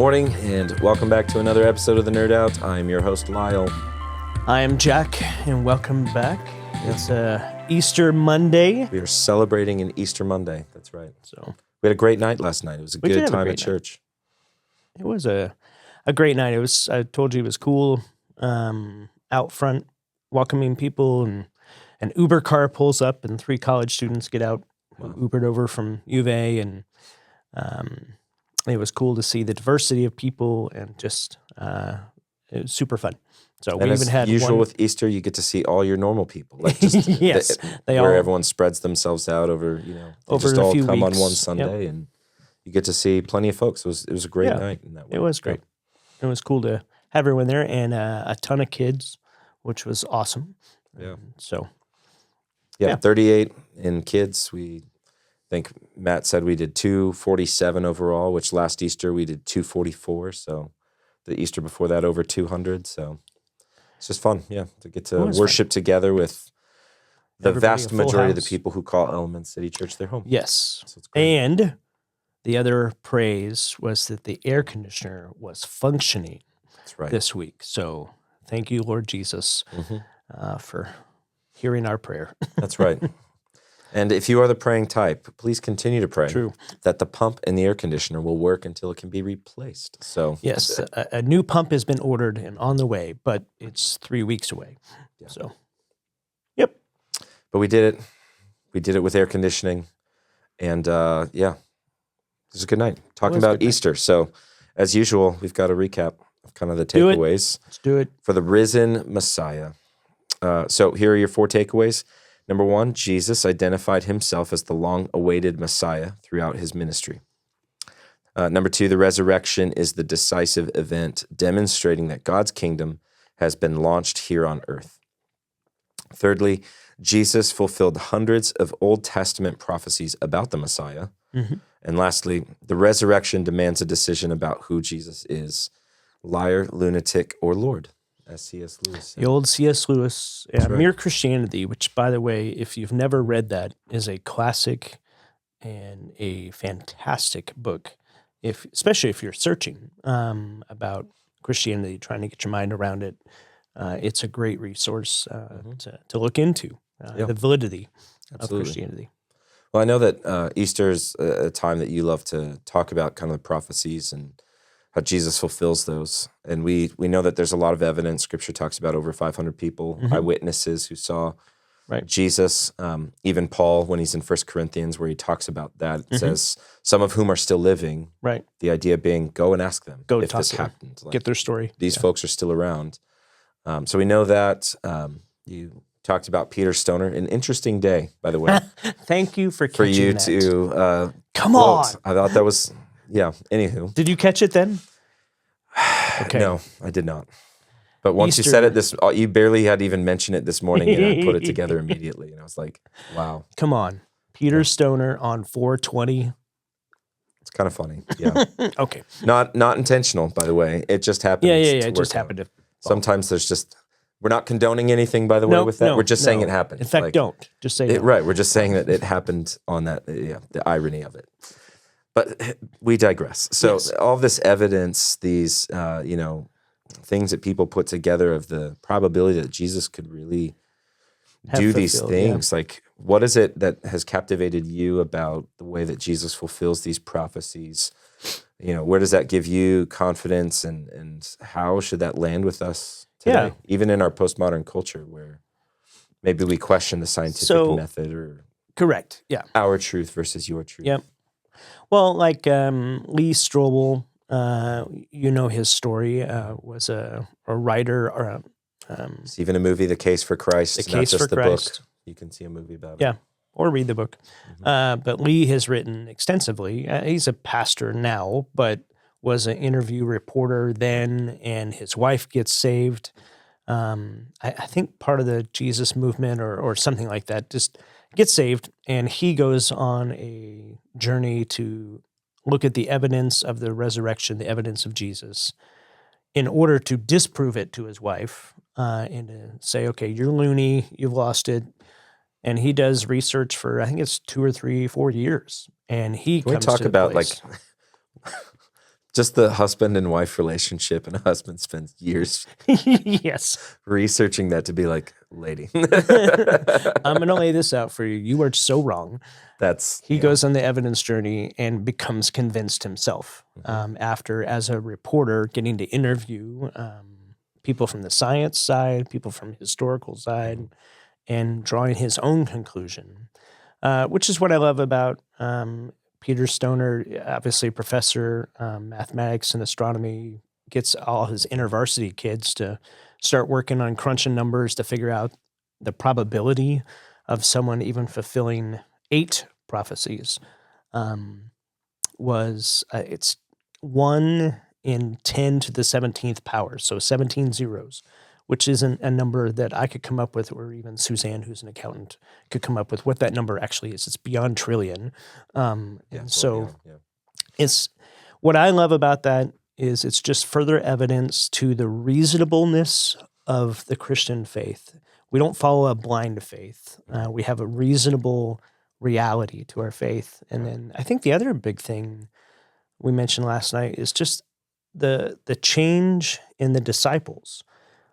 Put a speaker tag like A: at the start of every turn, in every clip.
A: morning, and welcome back to another episode of The Nerd Out. I'm your host, Lyle.
B: I am Jack, and welcome back. It's Easter Monday.
A: We are celebrating an Easter Monday. That's right.
B: So
A: we had a great night last night. It was a good time at church.
B: It was a great night. I told you it was cool. Out front, welcoming people, and an Uber car pulls up, and 3 college students get out, Ubered over from U of A, and it was cool to see the diversity of people, and just it was super fun. So
A: and
B: we even had
A: usual with Easter, you get to see all your normal people, like just
B: yes,
A: where everyone spreads themselves out over,
B: over
A: just
B: a
A: all
B: few
A: come
B: weeks.
A: on one Sunday, and you get to see plenty of folks. It was a great night in that way.
B: It was great. It was cool to have everyone there, and a ton of kids, which was awesome.
A: Yeah.
B: So
A: 38 in kids. We think Matt said we did 247 overall, which last Easter we did 244. So the Easter before that over 200. So it's just fun, to get to worship together with the vast majority of the people who call Element City Church their home.
B: Yes.
A: So it's great.
B: And the other praise was that the air conditioner was functioning this week. So thank you, Lord Jesus, for hearing our prayer.
A: That's right. And if you are the praying type, please continue to pray that the pump in the air conditioner will work until it can be replaced. So
B: yes, a new pump has been ordered and on the way, but it's 3 weeks away. Yeah. So, yep.
A: But we did it. We did it with air conditioning. And it was a good night. Talking about Easter. So as usual, we've got a recap of kind of the takeaways.
B: Let's do it.
A: For the risen Messiah. So here are your 4 takeaways. Number 1, Jesus identified himself as the long-awaited Messiah throughout his ministry. Number 2, the resurrection is the decisive event demonstrating that God's kingdom has been launched here on earth. Thirdly, Jesus fulfilled hundreds of Old Testament prophecies about the Messiah. And lastly, the resurrection demands a decision about who Jesus is, liar, lunatic, or Lord. As C.S. Lewis said.
B: The old C.S. Lewis, Mere Christianity, which, by the way, if you've never read that, is a classic and a fantastic book, especially if you're searching about Christianity, trying to get your mind around it. It's a great resource to look into, the validity of Christianity.
A: Well, I know that Easter is a time that you love to talk about kind of the prophecies and how Jesus fulfills those. And we know that there's a lot of evidence. Scripture talks about over 500 people, eyewitnesses who saw Jesus. Even Paul, when he's in 1 Corinthians, where he talks about that, it says, some of whom are still living.
B: Right.
A: The idea being, go and ask them if this happened.
B: Get their story.
A: These folks are still around. So we know that. You talked about Peter Stoner. An interesting day, by the way.
B: Thank you for catching
A: you
B: that.
A: to
B: Come on.
A: I thought that was... Yeah, anywho.
B: Did you catch it then? Okay.
A: No, I did not. But once you said it, you barely had even mentioned it this morning, and I put it together immediately. And I was like, wow.
B: Come on. Peter Stoner on 420.
A: It's kind of funny. Yeah.
B: Okay.
A: Not intentional, by the way. It just happened.
B: Yeah. It just happened to.
A: Sometimes we're not condoning anything, by the way, with that.
B: No,
A: we're just saying it happened.
B: In fact, don't. Just say it.
A: Right. We're just saying that it happened on that, the irony of it. But we digress. So all this evidence, these, things that people put together of the probability that Jesus could really do these things. Like, what is it that has captivated you about the way that Jesus fulfills these prophecies? Where does that give you confidence, and how should that land with us today? Even in our postmodern culture where maybe we question the scientific method or
B: correct. Yeah.
A: Our truth versus your truth.
B: Yep. Well, like Lee Strobel, his story, was a writer. Or
A: it's even a movie, The Case for Christ.
B: The Case for Christ.
A: Book. You can see a movie about it.
B: Yeah, or read the book. But Lee has written extensively. He's a pastor now, but was an interview reporter then, and his wife gets saved. I think part of the Jesus movement or something like that, just gets saved, and he goes on a journey to look at the evidence of the resurrection, the evidence of Jesus, in order to disprove it to his wife and to say, okay, you're loony, you've lost it. And he does research for, I think it's 2 or 3, 4 years. And he
A: Can
B: comes
A: we talk
B: to the
A: about
B: place.
A: like Just the husband and wife relationship, and a husband spends years
B: Yes.
A: researching that to be like, lady.
B: I'm going to lay this out for you. You are so wrong.
A: That's
B: He goes on the evidence journey and becomes convinced himself after, as a reporter, getting to interview people from the science side, people from historical side, and drawing his own conclusion, which is what I love about Peter Stoner, obviously a professor, mathematics and astronomy, gets all his InterVarsity kids to start working on crunching numbers to figure out the probability of someone even fulfilling 8 prophecies. It's 1 in 10 to the 17th power, so 17 zeros, which isn't a number that I could come up with, or even Suzanne, who's an accountant, could come up with what that number actually is. It's beyond trillion. It's what I love about that is it's just further evidence to the reasonableness of the Christian faith. We don't follow a blind faith. We have a reasonable reality to our faith. And then I think the other big thing we mentioned last night is just the change in the disciples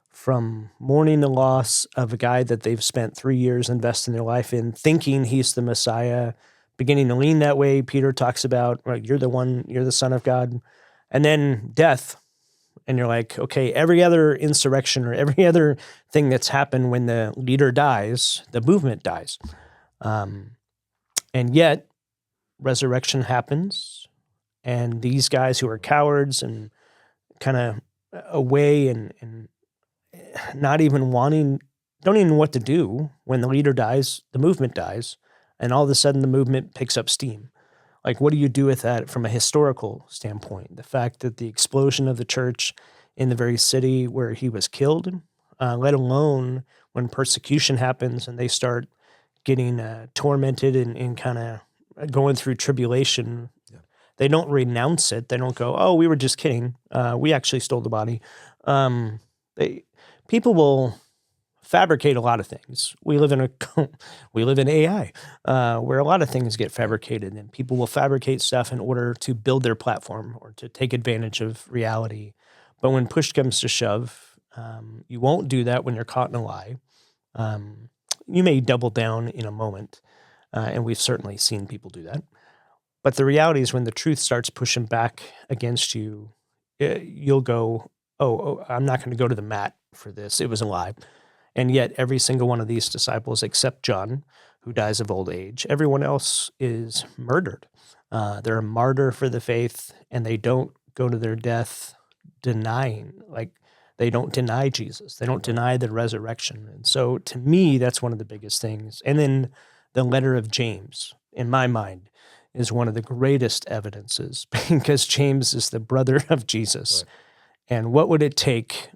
B: from mourning the loss of a guy that they've spent 3 years investing their life in, thinking he's the Messiah, beginning to lean that way. Peter talks about, right, you're the Son of God, and then death. And you're like, okay, every other insurrection or every other thing that's happened when the leader dies, the movement dies. And yet resurrection happens. And these guys who are cowards and kind of away and not even wanting, don't even know what to do when the leader dies, the movement dies, and all of a sudden the movement picks up steam. Like, what do you do with that from a historical standpoint? The fact that the explosion of the church in the very city where he was killed, let alone when persecution happens and they start getting tormented and kind of going through tribulation. Yeah. They don't renounce it. They don't go, oh, we were just kidding. We actually stole the body. People will fabricate a lot of things. We live in AI, where a lot of things get fabricated, and people will fabricate stuff in order to build their platform or to take advantage of reality. But when push comes to shove, you won't do that when you're caught in a lie. You may double down in a moment, and we've certainly seen people do that. But the reality is when the truth starts pushing back against you, you'll go, oh, I'm not going to go to the mat for this. It was a lie. And yet every single one of these disciples, except John, who dies of old age, everyone else is murdered. They're a martyr for the faith, and they don't go to their death denying, like they don't deny Jesus. They don't deny the resurrection. And so to me, that's one of the biggest things. And then the letter of James, in my mind, is one of the greatest evidences because James is the brother of Jesus. Right. And what would it take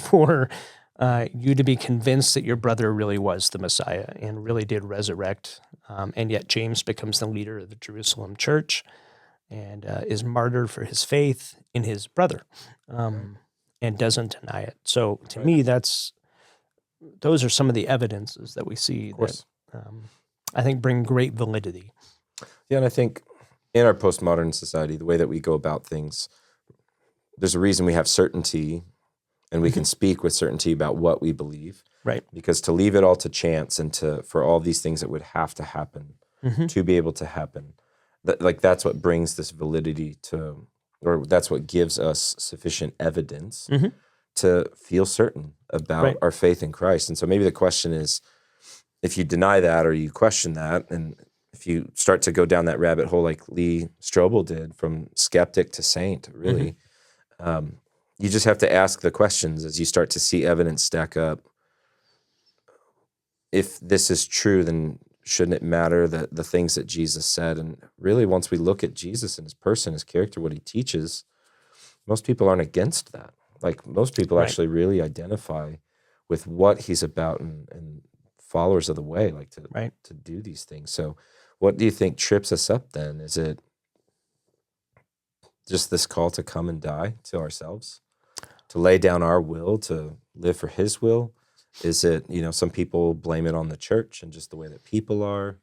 B: for you to be convinced that your brother really was the Messiah and really did resurrect? And yet James becomes the leader of the Jerusalem church and is martyred for his faith in his brother and doesn't deny it. So to me, those are some of the evidences that we see that I think bring great validity.
A: Yeah, and I think in our postmodern society, the way that we go about things, there's a reason we have certainty and we can speak with certainty about what we believe.
B: Right.
A: Because to leave it all to chance and for all these things that would have to happen to be able to happen, that's what brings this validity to, or that's what gives us sufficient evidence to feel certain about our faith in Christ. And so maybe the question is, if you deny that or you question that, and if you start to go down that rabbit hole like Lee Strobel did, from skeptic to saint, really, you just have to ask the questions as you start to see evidence stack up. If this is true, then shouldn't it matter the things that Jesus said? And really, once we look at Jesus and his person, his character, what he teaches, most people aren't against that. Like, most people actually really identify with what he's about and followers of the way, like to do these things. So what do you think trips us up then? Is it just this call to come and die to ourselves, to lay down our will, to live for his will? Is it, some people blame it on the church and just the way that people are?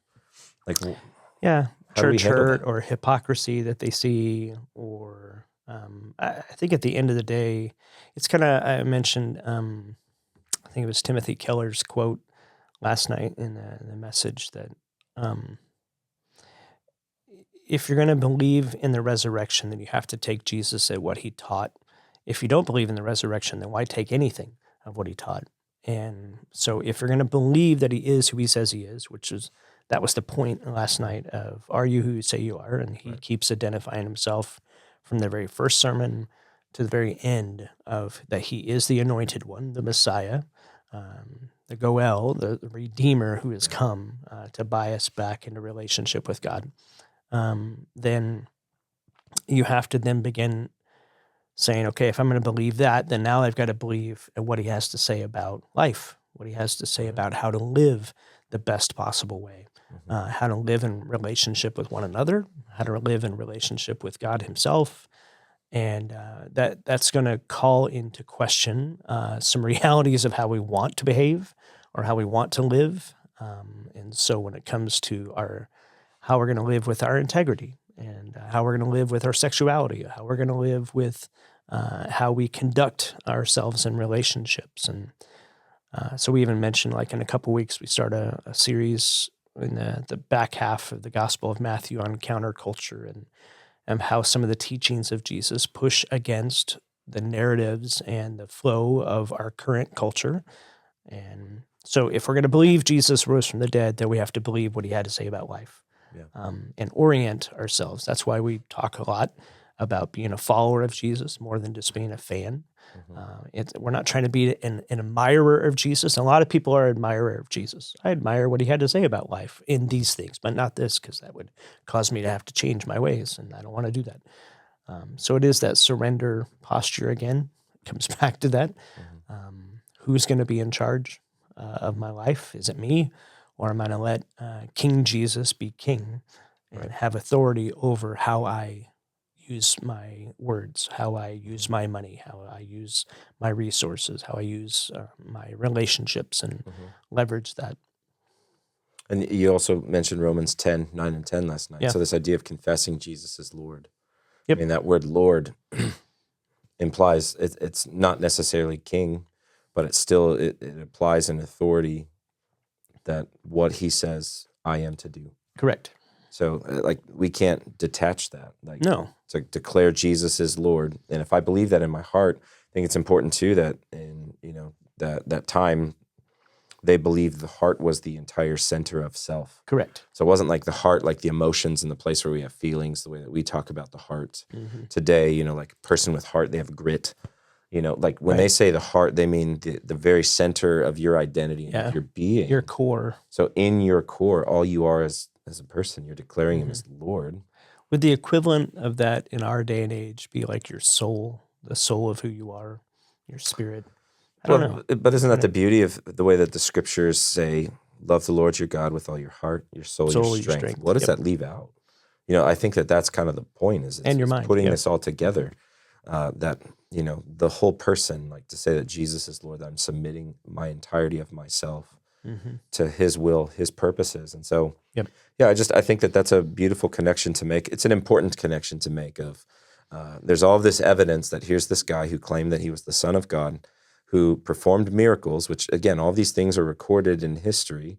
A: Like,
B: church hurt or hypocrisy that they see, or I think at the end of the day, it's kind of, I mentioned, I think it was Timothy Keller's quote last night in the message that um, if you're going to believe in the resurrection, then you have to take Jesus at what he taught. If you don't believe in the resurrection, then why take anything of what he taught? And so if you're going to believe that he is who he says he is, that was the point last night of, are you who you say you are? And he keeps identifying himself from the very first sermon to the very end of that he is the anointed one, the Messiah, the Goel, the Redeemer who has come to buy us back into relationship with God. Then you have to then begin saying, okay, if I'm going to believe that, then now I've got to believe what he has to say about life, what he has to say about how to live the best possible way, how to live in relationship with one another, how to live in relationship with God himself. And that's going to call into question some realities of how we want to behave or how we want to live. And so when it comes to how we're going to live with our integrity and how we're going to live with our sexuality, how we're going to live with how we conduct ourselves in relationships. And so we even mentioned, like, in a couple weeks, we start a series in the back half of the Gospel of Matthew on counterculture and how some of the teachings of Jesus push against the narratives and the flow of our current culture. And so if we're going to believe Jesus rose from the dead, then we have to believe what he had to say about life. And orient ourselves. That's why we talk a lot about being a follower of Jesus more than just being a fan. We're not trying to be an admirer of Jesus. A lot of people are admirer of Jesus. I admire what he had to say about life in these things, but not this, because that would cause me to have to change my ways, and I don't want to do that. So it is that surrender posture again. It comes back to that. Who's going to be in charge of my life? Is it me? Or am I going to let King Jesus be king and have authority over how I use my words, how I use my money, how I use my resources, how I use my relationships and leverage that?
A: And you also mentioned Romans 10, 9 and 10 last night.
B: Yeah.
A: So this idea of confessing Jesus as Lord.
B: Yep.
A: I mean, that word Lord implies it's not necessarily king, but it applies an authority that what he says I am to do.
B: Correct.
A: So like we can't detach that. Like
B: No.
A: to declare Jesus as Lord. And if I believe that in my heart, I think it's important too that in that time they believed the heart was the entire center of self.
B: Correct.
A: So it wasn't like the heart, like the emotions and the place where we have feelings, the way that we talk about the heart today, like a person with heart, they have grit. Like when they say the heart, they mean the very center of your identity and of your being.
B: Your core.
A: So in your core, all you are as a person, you're declaring him as Lord.
B: Would the equivalent of that in our day and age be like your soul, the soul of who you are, your spirit? I don't know.
A: But isn't that the beauty of the way that the scriptures say, love the Lord your God with all your heart, your soul, your strength? What does that leave out? I think that's kind of the point is
B: and your mind.
A: Putting this all together. That the whole person, like to say that Jesus is Lord, that I'm submitting my entirety of myself to his will, his purposes. And so I think that's a beautiful connection to make. It's an important connection to make of there's all this evidence that here's this guy who claimed that he was the Son of God, who performed miracles, which again, all these things are recorded in history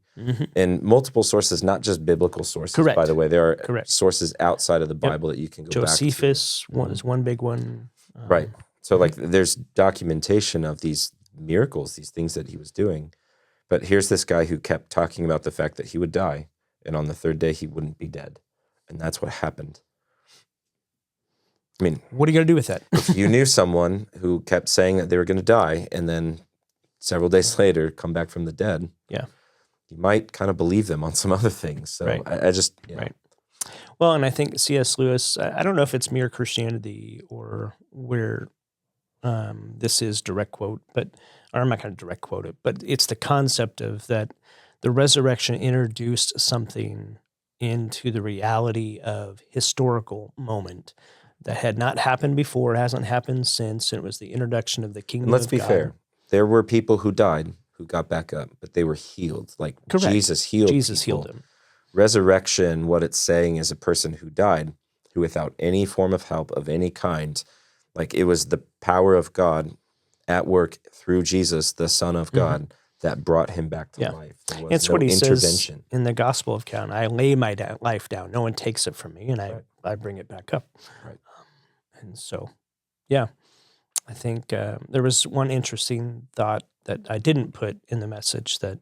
A: in multiple sources, not just biblical sources.
B: Correct.
A: By the way, there are sources outside of the Bible that you can go
B: Josephus
A: back to.
B: is one big one.
A: Right. So like there's documentation of these miracles, these things that he was doing. But here's this guy who kept talking about the fact that he would die, and on the third day he wouldn't be dead. And that's what happened. I mean,
B: what are you going to do with that?
A: If you knew someone who kept saying that they were going to die and then several days later come back from the dead, you might kind of believe them on some other things. So I just,
B: Right. Well, and I think C.S. Lewis, I don't know if it's Mere Christianity or where this is direct quote, or I'm not going to direct quote it, but it's the concept of that the resurrection introduced something into the reality of historical moment that had not happened before, hasn't happened since. And it was the introduction of the kingdom of God.
A: And let's be fair. There were people who died who got back up, but they were healed. Like Jesus healed
B: Jesus
A: people.
B: healed him.
A: Resurrection, what it's saying is a person who died who without any form of help of any kind, like it was the power of God at work through Jesus, the Son of God, that brought him back to life. There was
B: It's
A: no
B: what he
A: intervention.
B: says in the Gospel of John. I lay my life down. No one takes it from me, and I bring it back up.
A: Right.
B: And so, yeah, I think there was one interesting thought that I didn't put in the message, that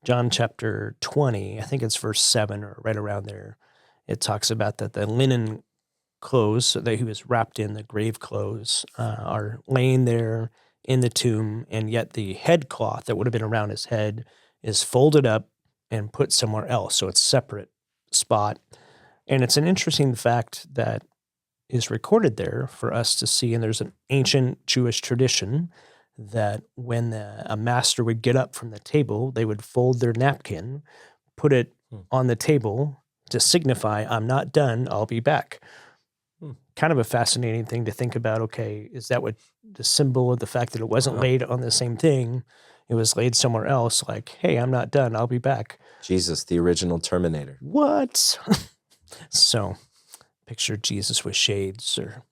B: John chapter 20, I think it's verse 7 or right around there, it talks about that the linen clothes that he was wrapped in, the grave clothes, are laying there in the tomb, and yet the head cloth that would have been around his head is folded up and put somewhere else. So it's a separate spot. And it's an interesting fact that is recorded there for us to see. And there's an ancient Jewish tradition that when a master would get up from the table, they would fold their napkin, put it on the table to signify, I'm not done, I'll be back. Kind of a fascinating thing to think about. Okay, is that what the symbol of the fact that it wasn't laid on the same thing, it was laid somewhere else, like, hey, I'm not done, I'll be back.
A: Jesus, the original Terminator.
B: What? So, picture Jesus with shades. Or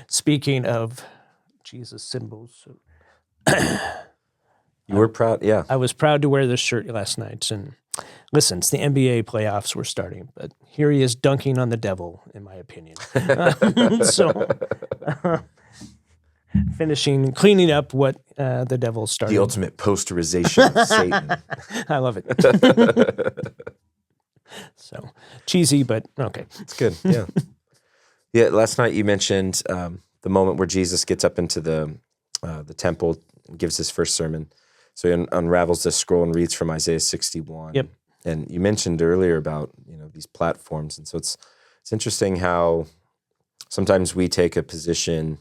B: speaking of Jesus symbols,
A: You were proud, yeah.
B: I was proud to wear this shirt last night. And listen, it's the NBA playoffs were starting, but here he is dunking on the devil, in my opinion. So, cleaning up what the devil started.
A: The ultimate posterization of Satan.
B: I love it. So cheesy, but okay.
A: It's good, yeah. Yeah, last night you mentioned the moment where Jesus gets up into the temple and gives his first sermon. So he unravels this scroll and reads from Isaiah 61.
B: Yep.
A: And you mentioned earlier about these platforms, and so it's interesting how sometimes we take a position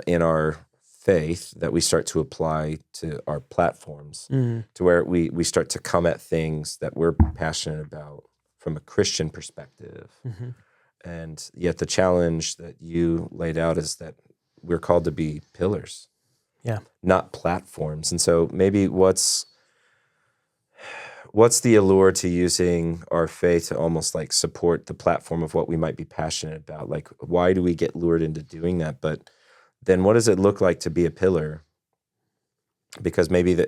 A: in our faith that we start to apply to our platforms, to where we start to come at things that we're passionate about from a Christian perspective. And yet the challenge that you laid out is that we're called to be pillars, not platforms. And so maybe what's the allure to using our faith to almost like support the platform of what we might be passionate about? Like, why do we get lured into doing that? But then what does it look like to be a pillar? Because maybe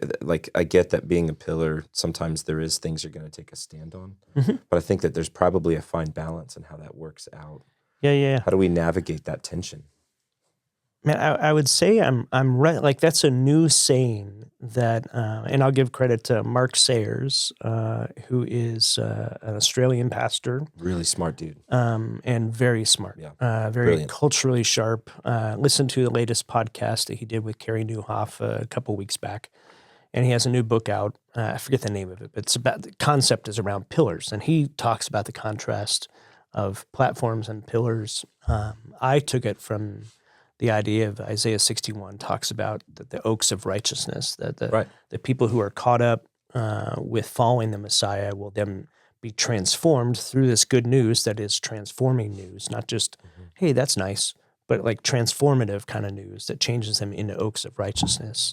A: I get that being a pillar, sometimes there is things you're going to take a stand on, but I think that there's probably a fine balance in how that works out.
B: Yeah.
A: How do we navigate that tension?
B: Man, I would say I'm right. Like, that's a new saying that, and I'll give credit to Mark Sayers, who is an Australian pastor.
A: Really smart dude.
B: And very smart.
A: Yeah.
B: Very
A: Brilliant.
B: Culturally sharp. Listen to the latest podcast that he did with Carrie Newhoff a couple weeks back. And he has a new book out. I forget the name of it, but it's about, the concept is around pillars. And he talks about the contrast of platforms and pillars. I took it from the idea of Isaiah 61 talks about the oaks of righteousness, that the people who are caught up with following the Messiah will then be transformed through this good news that is transforming news, not just, hey, that's nice, but like transformative kind of news that changes them into oaks of righteousness.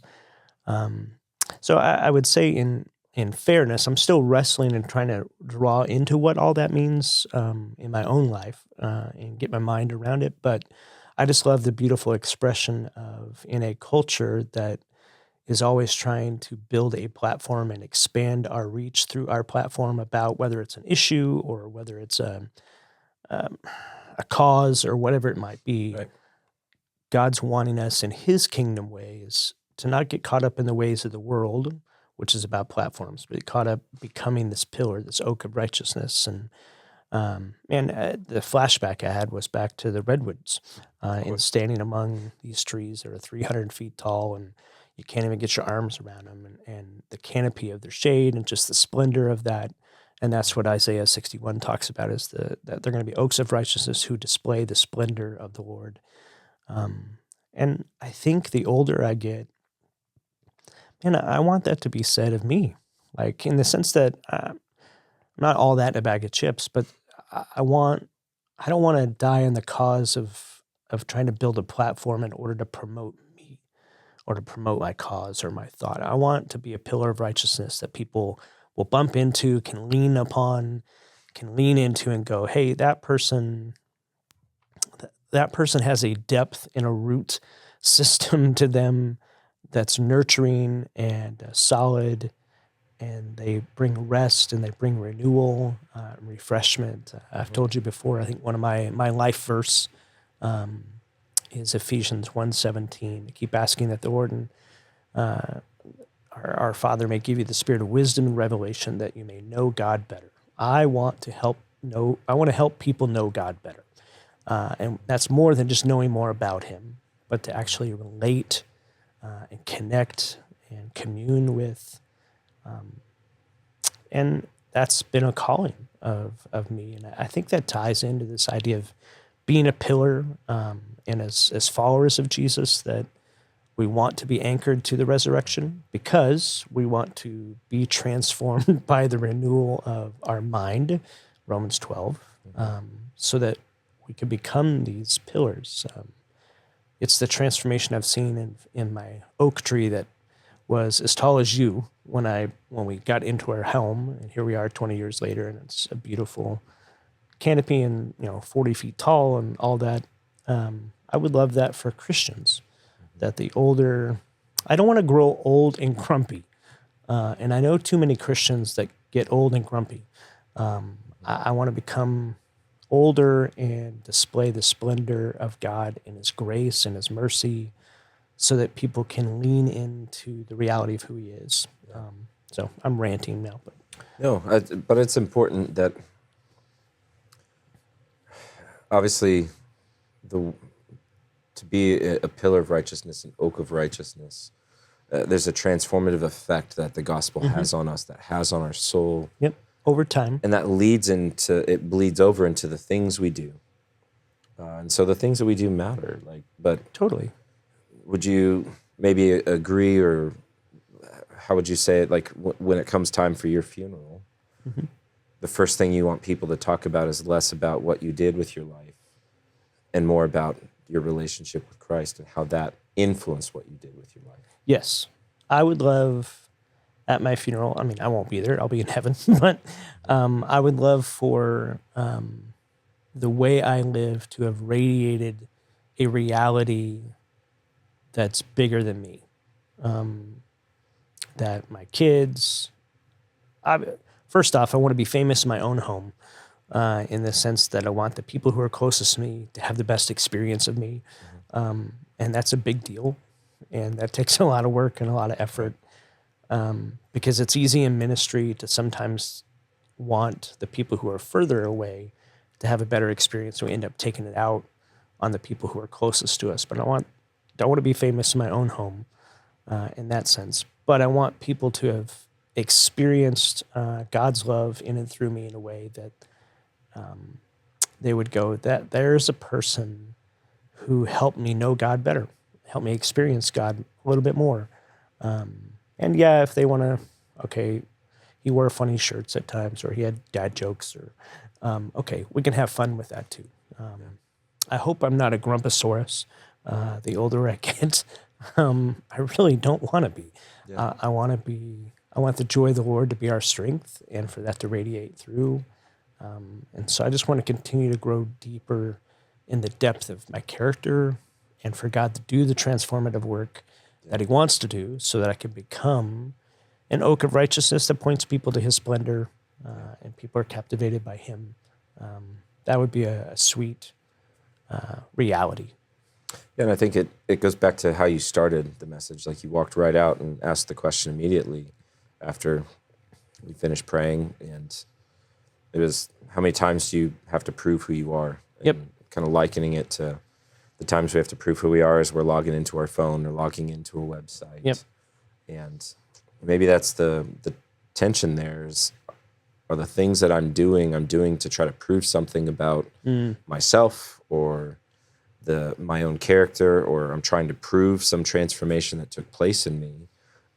B: So I would say in fairness, I'm still wrestling and trying to draw into what all that means in my own life and get my mind around it. But I just love the beautiful expression of, in a culture that is always trying to build a platform and expand our reach through our platform, about whether it's an issue or whether it's a cause or whatever it might be.
A: Right.
B: God's wanting us in his kingdom ways to not get caught up in the ways of the world, which is about platforms, but caught up becoming this pillar, this oak of righteousness. And the flashback I had was back to the redwoods and standing among these trees that are 300 feet tall, and you can't even get your arms around them, and the canopy of their shade and just the splendor of that. And that's what Isaiah 61 talks about, is that they're going to be oaks of righteousness who display the splendor of the Lord. And I think the older I get, man, I want that to be said of me, like in the sense that I'm not all that in a bag of chips, but I don't want to die in the cause of trying to build a platform in order to promote me or to promote my cause or my thought. I want to be a pillar of righteousness that people will bump into, can lean upon, can lean into and go, hey, that person that person has a depth and a root system to them that's nurturing and solid, and they bring rest and they bring renewal, refreshment. I've told you before, I think one of my life verse is Ephesians 1:17. Keep asking that the Lord and our Father may give you the spirit of wisdom and revelation that you may know God better. I want to help people know God better. And that's more than just knowing more about him, but to actually relate and connect and commune with. And that's been a calling of me. And I think that ties into this idea of being a pillar, and as followers of Jesus, that we want to be anchored to the resurrection because we want to be transformed by the renewal of our mind, Romans 12, so that we can become these pillars. It's the transformation I've seen in my oak tree that was as tall as you when we got into our home, and here we are 20 years later, and it's a beautiful canopy and 40 feet tall and all that. I would love that for Christians, that I don't want to grow old and grumpy. And I know too many Christians that get old and grumpy. I want to become older and display the splendor of God and his grace and his mercy so that people can lean into the reality of who he is. So I'm ranting now.
A: But it's important that obviously to be a pillar of righteousness, an oak of righteousness, there's a transformative effect that the gospel has on us, that has on our soul.
B: Yep, over time.
A: And that bleeds over into the things we do. And so the things that we do matter. But
B: totally.
A: Would you maybe agree, or how would you say it, when it comes time for your funeral, the first thing you want people to talk about is less about what you did with your life and more about your relationship with Christ and how that influenced what you did with your life?
B: Yes. I would love at my funeral, I mean, I won't be there, I'll be in heaven, but I would love for the way I live to have radiated a reality that's bigger than me. That my kids, first off, I want to be famous in my own home, in the sense that I want the people who are closest to me to have the best experience of me. And that's a big deal. And that takes a lot of work and a lot of effort, because it's easy in ministry to sometimes want the people who are further away to have a better experience. So we end up taking it out on the people who are closest to us. But I want to be famous in my own home, in that sense. But I want people to have experienced God's love in and through me in a way that they would go, that there's a person who helped me know God better, helped me experience God a little bit more. And yeah, if they want to, okay, he wore funny shirts at times, or he had dad jokes, or okay, we can have fun with that too. I hope I'm not a grumposaurus. The older I get, I really don't want to be. Yeah. I want the joy of the Lord to be our strength, and for that to radiate through. And so I just want to continue to grow deeper in the depth of my character, and for God to do the transformative work that he wants to do, so that I can become an oak of righteousness that points people to his splendor, and people are captivated by him. That would be a sweet reality.
A: Yeah, and I think it goes back to how you started the message. Like, you walked right out and asked the question immediately after we finished praying, and it was, how many times do you have to prove who you are?
B: Yep.
A: And kind of likening it to the times we have to prove who we are as we're logging into our phone or logging into a website.
B: Yep.
A: And maybe that's the tension there are the things that I'm doing to try to prove something about myself, or my own character, or I'm trying to prove some transformation that took place in me,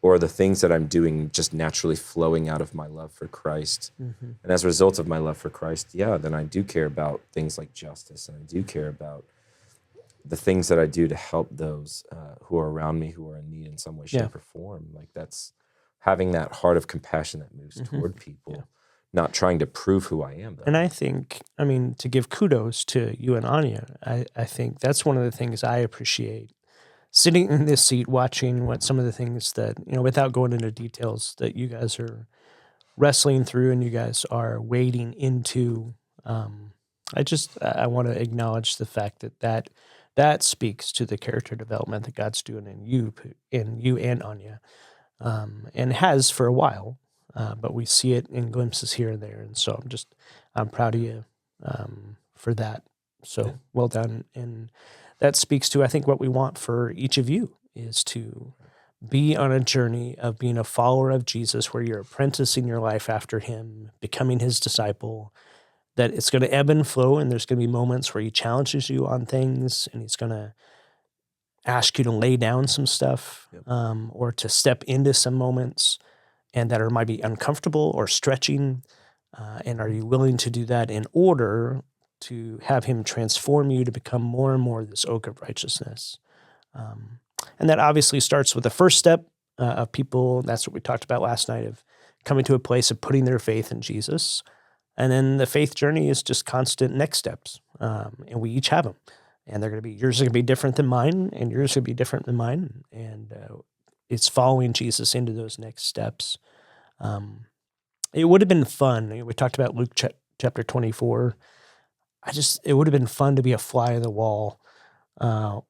A: or the things that I'm doing just naturally flowing out of my love for Christ. Mm-hmm. And as a result of my love for Christ, then I do care about things like justice, and I do care about the things that I do to help those who are around me, who are in need in some way, shape, or form. Like, that's having that heart of compassion that moves toward people, not trying to prove who I am, though.
B: And I think, I mean, to give kudos to you and Anya, I think that's one of the things I appreciate. Sitting in this seat, watching what some of the things that, without going into details, that you guys are wrestling through and you guys are wading into. I want to acknowledge the fact that speaks to the character development that God's doing in you and Anya, and has for a while. But we see it in glimpses here and there, and so I'm proud of you for that. So well done, and that speaks to, I think, what we want for each of you is to be on a journey of being a follower of Jesus, where you're apprenticing your life after him, becoming his disciple. That it's going to ebb and flow, and there's going to be moments where he challenges you on things, and he's going to ask you to lay down some stuff, or to step into some moments, and that might be uncomfortable or stretching. And are you willing to do that in order to have him transform you to become more and more this oak of righteousness? And that obviously starts with the first step of people. That's what we talked about last night, of coming to a place of putting their faith in Jesus. And then the faith journey is just constant next steps. And we each have them. And they're going to be, yours are going to be different than mine, and yours will be different than mine. And it's following Jesus into those next steps. It would have been fun. We talked about Luke chapter 24. It would have been fun to be a fly on the wall, or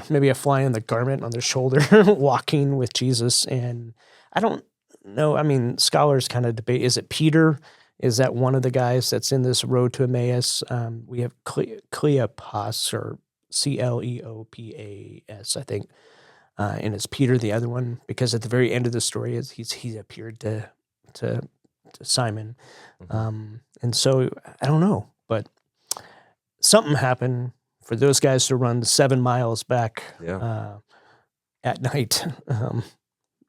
B: maybe a fly in the garment on their shoulder, walking with Jesus. And I don't know. I mean, scholars kind of debate, is it Peter? Is that one of the guys that's in this road to Emmaus? We have Cleopas, or Cleopas, I think. And is Peter the other one? Because at the very end of the story, he appeared to Simon. And so I don't know, but something happened for those guys to run the 7 miles back at night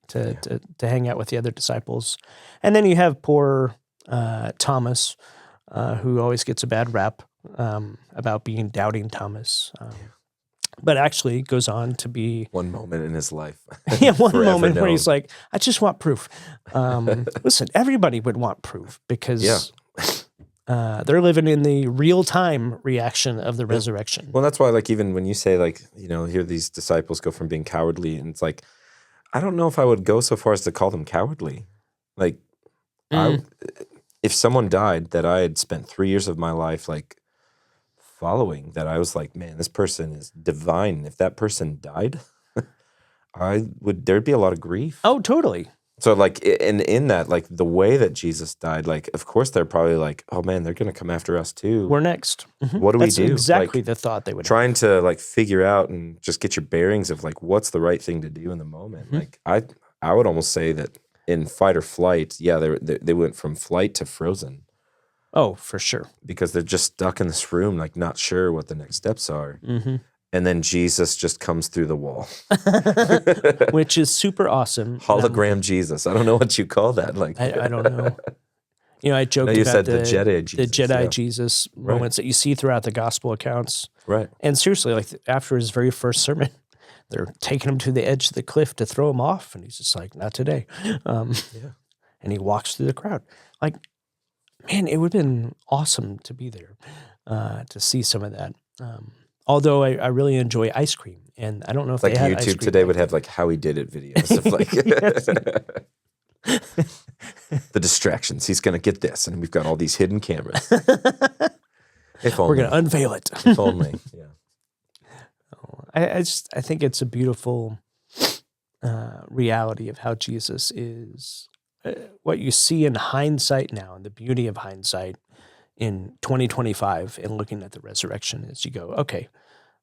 B: to hang out with the other disciples. And then you have poor Thomas, who always gets a bad rap about being doubting Thomas. But actually goes on to be
A: one moment in his life.
B: One moment where he's like, I just want proof. Listen, everybody would want proof, because they're living in the real-time reaction of the resurrection.
A: Well, that's why, like, even when you say, like, here these disciples go from being cowardly, and it's like, I don't know if I would go so far as to call them cowardly. Like, if someone died that I had spent 3 years of my life, like, following, that I was like, man, this person is divine. If that person died, there'd be a lot of grief.
B: Oh, totally.
A: So, like, in that, like, the way that Jesus died, like, of course they're probably like, oh man, they're going to come after us too.
B: We're next.
A: What do we do?
B: That's exactly
A: like,
B: the thought they would
A: trying
B: have.
A: to, like, figure out and just get your bearings of, like, what's the right thing to do in the moment. Like, I would almost say that in fight or flight, they went from flight to frozen.
B: Oh, for sure.
A: Because they're just stuck in this room, like, not sure what the next steps are. And then Jesus just comes through the wall.
B: Which is super awesome.
A: Hologram Jesus. I don't know what you call that. Like,
B: I don't know. I joked about
A: said the Jedi Jesus.
B: The Jedi Jesus moments that you see throughout the gospel accounts.
A: Right.
B: And seriously, like, after his very first sermon, they're taking him to the edge of the cliff to throw him off. And he's just like, not today. And he walks through the crowd. Like, man, it would have been awesome to be there, to see some of that. Although I really enjoy ice cream, and I don't know if
A: like
B: they had
A: YouTube
B: ice cream
A: today would have, like, how he did it videos of, like, the distractions. He's going to get this, and we've got all these hidden cameras. If only.
B: We're going to unveil it.
A: If only, yeah.
B: I think it's a beautiful reality of how Jesus is. What you see in hindsight now, and the beauty of hindsight in 2025, and looking at the resurrection, is you go, okay,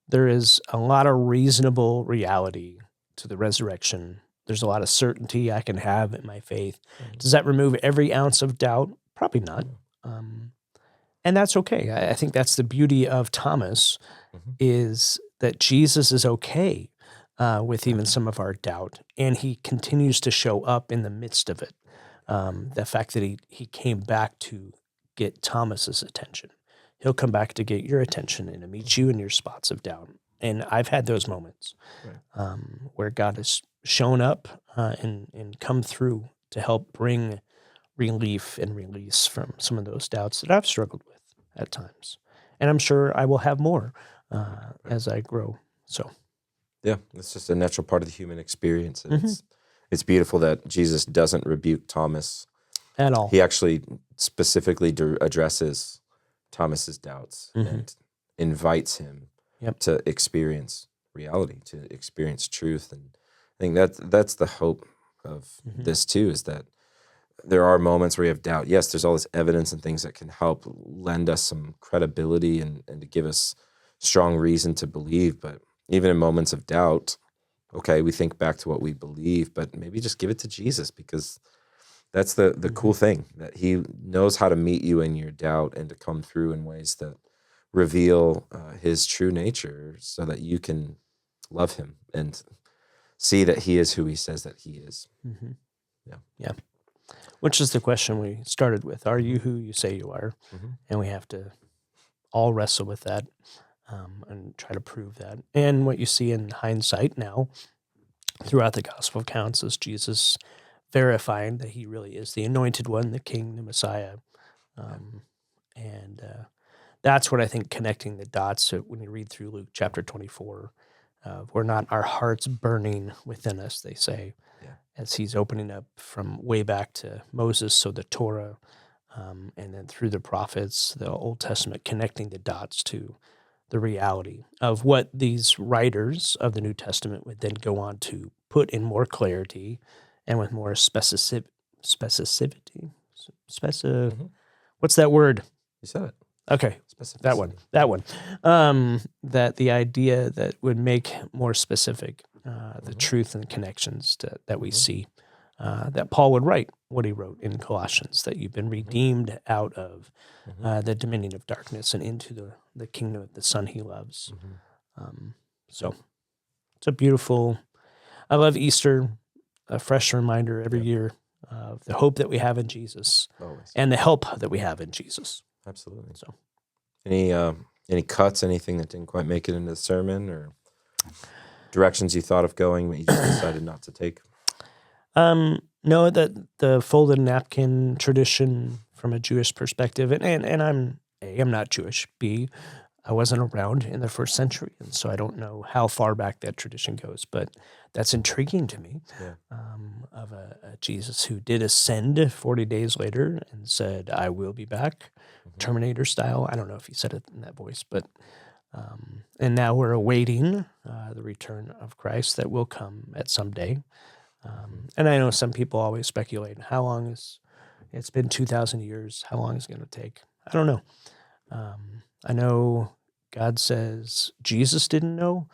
B: there is a lot of reasonable reality to the resurrection. There's a lot of certainty I can have in my faith. Does that remove every ounce of doubt? Probably not. And that's okay. I think that's the beauty of Thomas, is that Jesus is okay with even some of our doubt, and he continues to show up in the midst of it. The fact that he came back to get Thomas's attention. He'll come back to get your attention and to meet you in your spots of doubt. And I've had those moments where God has shown up and come through to help bring relief and release from some of those doubts that I've struggled with at times. And I'm sure I will have more as I grow. So,
A: Yeah, it's just a natural part of the human experience. And it's beautiful that Jesus doesn't rebuke Thomas
B: at all.
A: He actually specifically addresses Thomas's doubts and invites him to experience reality, to experience truth. And I think that's the hope of this too, is that there are moments where you have doubt. Yes, there's all this evidence and things that can help lend us some credibility and to give us strong reason to believe. But even in moments of doubt, okay, we think back to what we believe, but maybe just give it to Jesus, because that's the cool thing, that he knows how to meet you in your doubt and to come through in ways that reveal his true nature so that you can love him and see that he is who he says that he is.
B: Yeah. Which is the question we started with. Are you who you say you are? And we have to all wrestle with that and try to prove that. And what you see in hindsight now throughout the gospel accounts is Jesus verifying that he really is the anointed one, the king, the Messiah. And that's what I think, connecting the dots. So when you read through Luke chapter 24, we're not our hearts burning within us, they say, as he's opening up from way back to Moses, so the Torah, and then through the prophets, the Old Testament, connecting the dots to the reality of what these writers of the New Testament would then go on to put in more clarity and with more specificity. What's that word?
A: You said it.
B: Okay, that one. That the idea that would make more specific the truth and connections that we see. That Paul would write what he wrote in Colossians, that you've been redeemed out of the dominion of darkness and into the kingdom of the Son he loves. So it's a beautiful, I love Easter, a fresh reminder every year of the hope that we have in Jesus.
A: Always.
B: And the help that we have in Jesus.
A: Absolutely.
B: So,
A: any cuts, anything that didn't quite make it into the sermon, or directions you thought of going but you just decided not to take?
B: No, that the folded napkin tradition from a Jewish perspective, and I'm not Jewish. B, I wasn't around in the first century, and so I don't know how far back that tradition goes. But that's intriguing to me, of a Jesus who did ascend 40 days later and said, "I will be back," Terminator style. I don't know if he said it in that voice, but and now we're awaiting the return of Christ that will come at some day. And I know some people always speculate, how long it's been 2,000 years, how long is it going to take? I don't know. I know God says Jesus didn't know,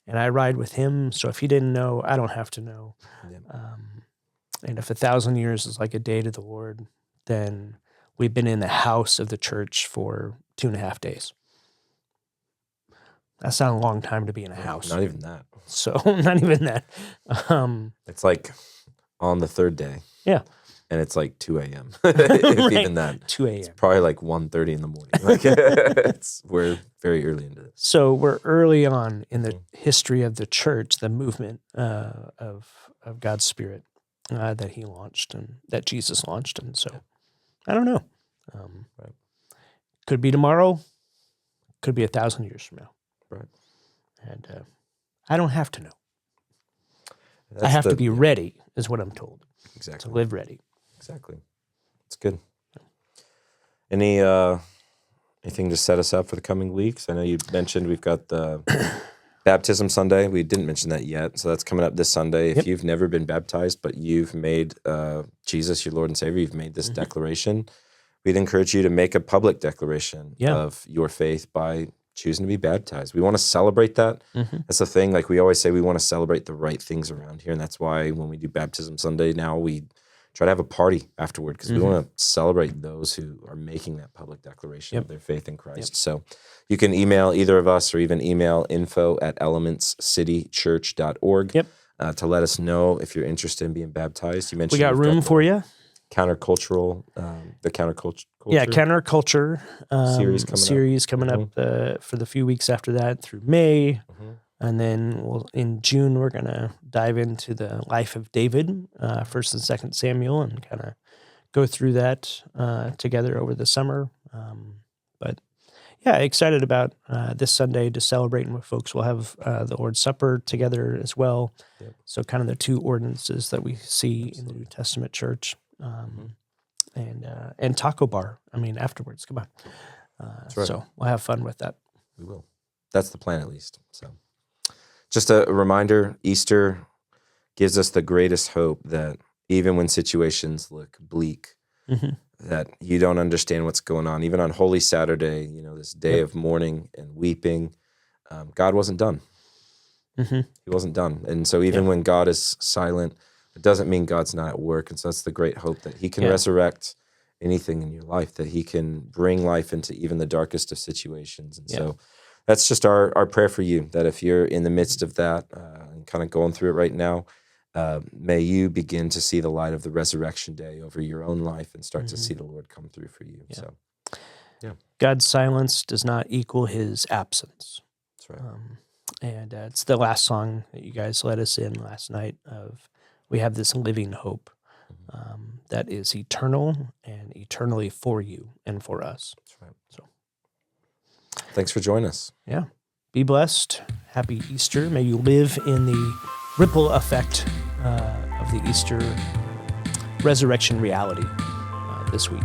B: and I ride with him, so if he didn't know, I don't have to know. And if 1,000 years is like a day to the Lord, then we've been in the house of the church for 2.5 days. That's not a long time to be in a house.
A: Not even that.
B: So, not even that.
A: It's like on the third day.
B: Yeah.
A: And it's like 2 a.m. If even that.
B: 2 a.m.
A: It's probably like 1:30 in the morning. Like, we're very early into this.
B: So we're early on in the history of the church, the movement of God's Spirit that he launched and that Jesus launched. And so, I don't know. Could be tomorrow. Could be 1,000 years from now.
A: Right.
B: And I don't have to know. I have to be ready, is what I'm told.
A: Exactly.
B: To live ready.
A: Exactly. It's good. Anything to set us up for the coming weeks? I know you mentioned we've got the Baptism Sunday. We didn't mention that yet. So that's coming up this Sunday. If you've never been baptized, but you've made Jesus your Lord and Savior, you've made this declaration, we'd encourage you to make a public declaration of your faith by choosing to be baptized. We want to celebrate that. That's the thing. Like we always say, we want to celebrate the right things around here. And that's why when we do Baptism Sunday now, we try to have a party afterward, because we want to celebrate those who are making that public declaration of their faith in Christ. So you can email either of us, or even email info@elementscitychurch.org to let us know if you're interested in being baptized. You mentioned
B: we got room for you.
A: Countercultural, the counterculture.
B: Counterculture series coming up for the few weeks after that through May. And then in June, we're going to dive into the life of David, 1st and 2nd Samuel, and kind of go through that together over the summer. But yeah, excited about this Sunday to celebrating with folks. We'll have the Lord's Supper together as well.
A: Yep.
B: So kind of the two ordinances that we see in the New Testament church. And taco bar. I mean, afterwards, come on.
A: That's right.
B: So we'll have fun with that.
A: We will. That's the plan, at least. So, just a reminder: Easter gives us the greatest hope that even when situations look bleak, that you don't understand what's going on, even on Holy Saturday, this day of mourning and weeping, God wasn't done. He wasn't done, and so even when God is silent, it doesn't mean God's not at work. And so that's the great hope that He can resurrect anything in your life, that He can bring life into even the darkest of situations. And so that's just our prayer for you, that if you're in the midst of that and kind of going through it right now, may you begin to see the light of the resurrection day over your own life and start to see the Lord come through for you. So,
B: God's silence does not equal His absence.
A: That's right.
B: And it's the last song that you guys led us in last night of we have this living hope that is eternal and eternally for you and for us.
A: That's right.
B: So,
A: thanks for joining us.
B: Yeah. Be blessed. Happy Easter. May you live in the ripple effect of the Easter resurrection reality this week.